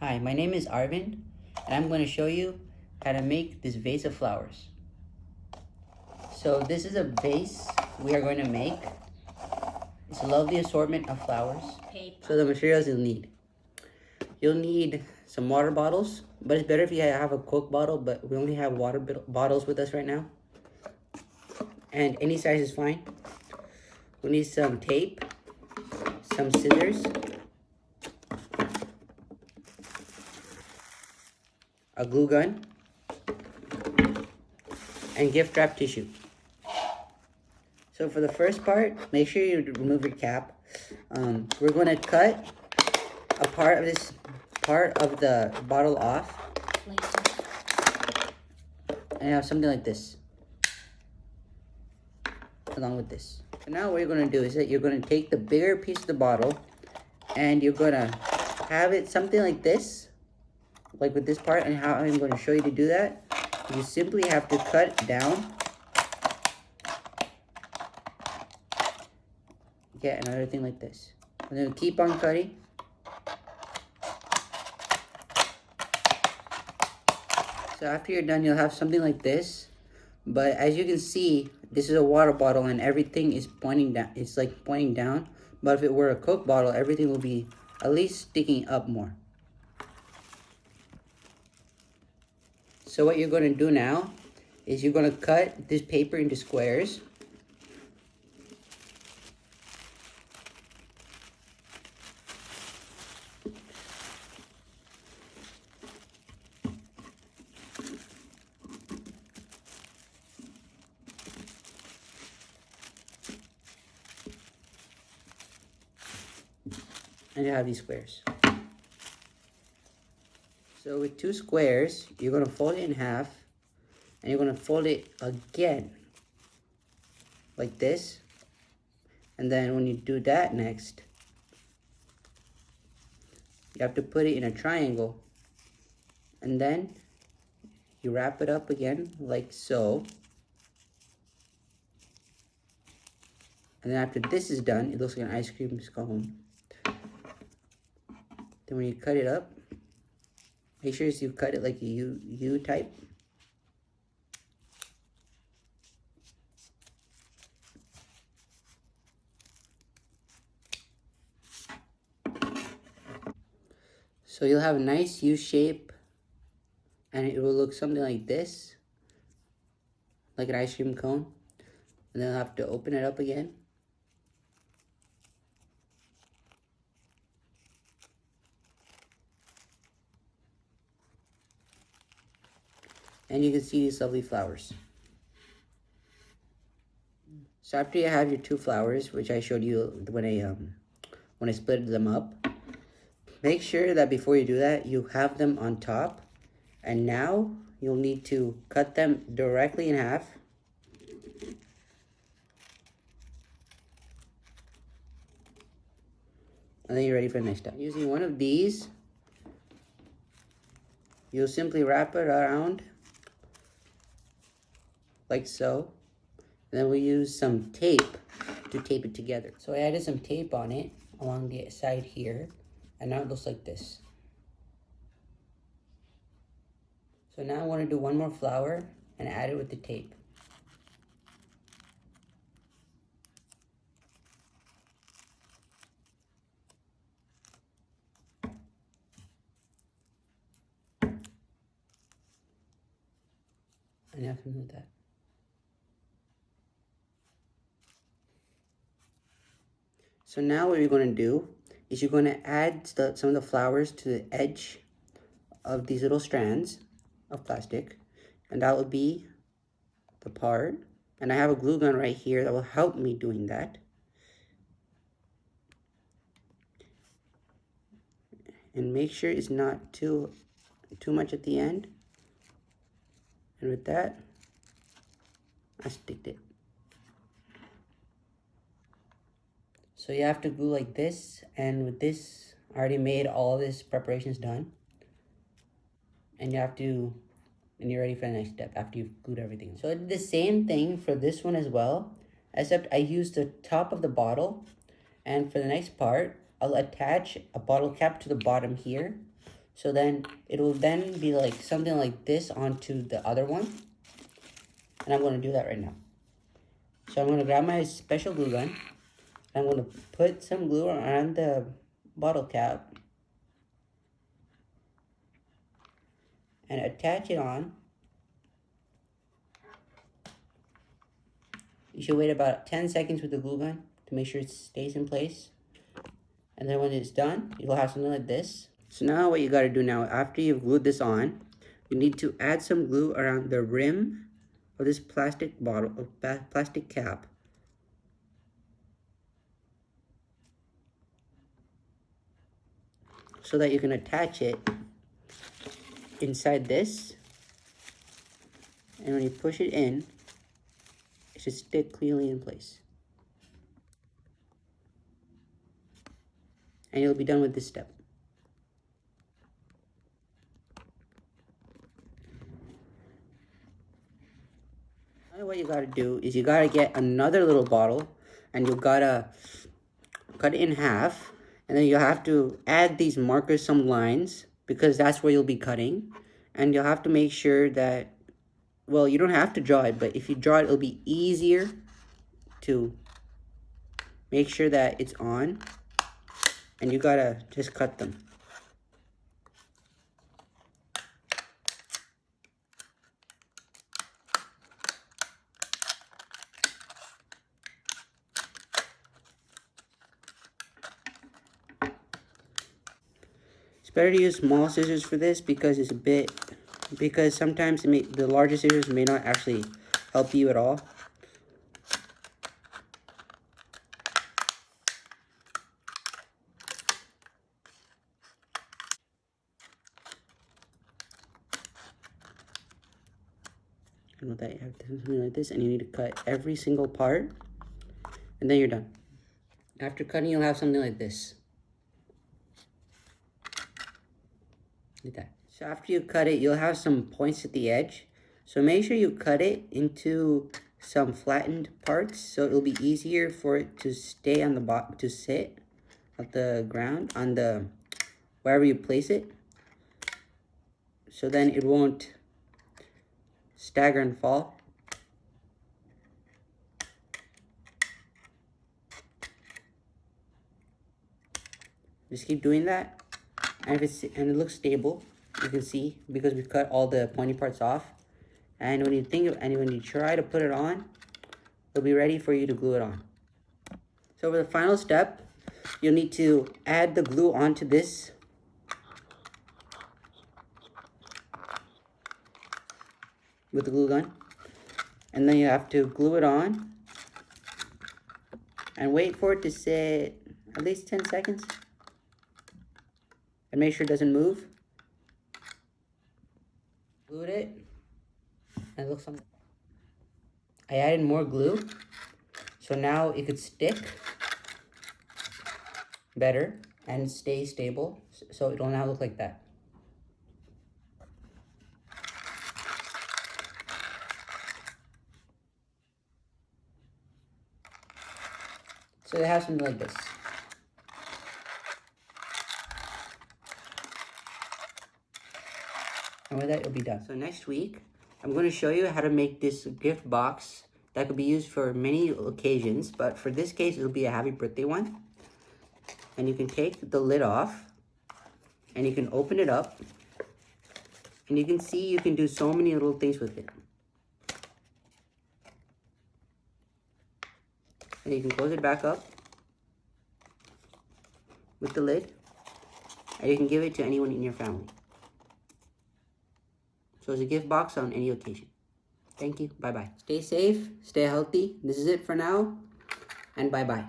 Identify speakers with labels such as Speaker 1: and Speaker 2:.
Speaker 1: Hi, my name is Arvind, and I'm going to show you how to make this vase of flowers. So this is a vase we are going to make. It's a lovely assortment of flowers. So the materials you'll need some water bottles, but it's better if you have a Coke bottle, but we only have water bottles with us right now. And any size is fine. We'll need some tape, some scissors, a glue gun, and gift wrap tissue. So for the first part, make sure you remove your cap. We're going to cut a part of the bottle off, and have something like this along with this. So now what you're going to do is that you're going to take the bigger piece of the bottle and you're going to have it something like this, like with this part. And how I'm going to show you to do that, you simply have to cut down. Get another thing like this, and then keep on cutting. So after you're done, you'll have something like this. But as you can see, this is a water bottle and everything is pointing down. It's like pointing down. But if it were a Coke bottle, everything will be at least sticking up more. So what you're going to do now is you're going to cut this paper into squares. And you have these squares. So with two squares, you're going to fold it in half, and you're going to fold it again like this. And then when you do that next, you have to put it in a triangle, and then you wrap it up again like so. And then after this is done, it looks like an ice cream cone. Then when you cut it up, make sure you cut it like a U type. So you'll have a nice U shape, and it will look something like this, like an ice cream cone. And then I'll have to open it up again. And you can see these lovely flowers. So after you have your two flowers, which I showed you when I split them up, make sure that before you do that, you have them on top. And now you'll need to cut them directly in half. And then you're ready for the next step. Using one of these, you'll simply wrap it around like so. And then we use some tape to tape it together. So I added some tape on it along the side here, and now it looks like this. So now I want to do one more flower and add it with the tape. And nothing with that. So now what you're going to do is you're going to add some of the flowers to the edge of these little strands of plastic, and that will be the part. And I have a glue gun right here that will help me doing that. And make sure it's not too much at the end. And with that, I sticked it. So you have to glue like this, and with this, I already made all this preparations done. And you're ready for the next step after you've glued everything. So I did the same thing for this one as well, except I used the top of the bottle. And for the next part, I'll attach a bottle cap to the bottom here. So then it will then be like something like this onto the other one. And I'm going to do that right now. So I'm going to grab my special glue gun. I'm going to put some glue around the bottle cap and attach it on. You should wait about 10 seconds with the glue gun to make sure it stays in place. And then when it's done, you'll have something like this. So now what you got to do now, after you've glued this on, you need to add some glue around the rim of this plastic bottle, plastic cap. So that you can attach it inside this. And when you push it in, it should stick cleanly in place. And you'll be done with this step. Now what you gotta do is you gotta get another little bottle and you gotta cut it in half, and then you have to add these markers some lines because that's where you'll be cutting. And you'll have to make sure that, well, you don't have to draw it, but if you draw it, it'll be easier to make sure that it's on. And you gotta just cut them. It's better to use small scissors for this because it's because sometimes the larger scissors may not actually help you at all. And with that, you have something like this, and you need to cut every single part, and then you're done. After cutting, you'll have something like this. Like that. So after you cut it, you'll have some points at the edge. So make sure you cut it into some flattened parts, so it'll be easier for it to stay on the bottom, to sit at the ground, on the wherever you place it. So then it won't stagger and fall. Just keep doing that, and it looks stable, you can see, because we cut all the pointy parts off. And when you try to put it on, it'll be ready for you to glue it on. So for the final step, you'll need to add the glue onto this. With the glue gun. And then you have to glue it on. And wait for it to sit at least 10 seconds. And make sure it doesn't move. Glued it. And it looks something. I added more glue. So now it could stick better and stay stable. So it'll now look like that. So they have something like this. And with that, it'll be done. So next week, I'm going to show you how to make this gift box that could be used for many occasions. But for this case, it'll be a happy birthday one. And you can take the lid off. And you can open it up. And you can see you can do so many little things with it. And you can close it back up with the lid, and you can give it to anyone in your family. So it's a gift box on any occasion. Thank you. Bye-bye. Stay safe. Stay healthy. This is it for now. And bye-bye.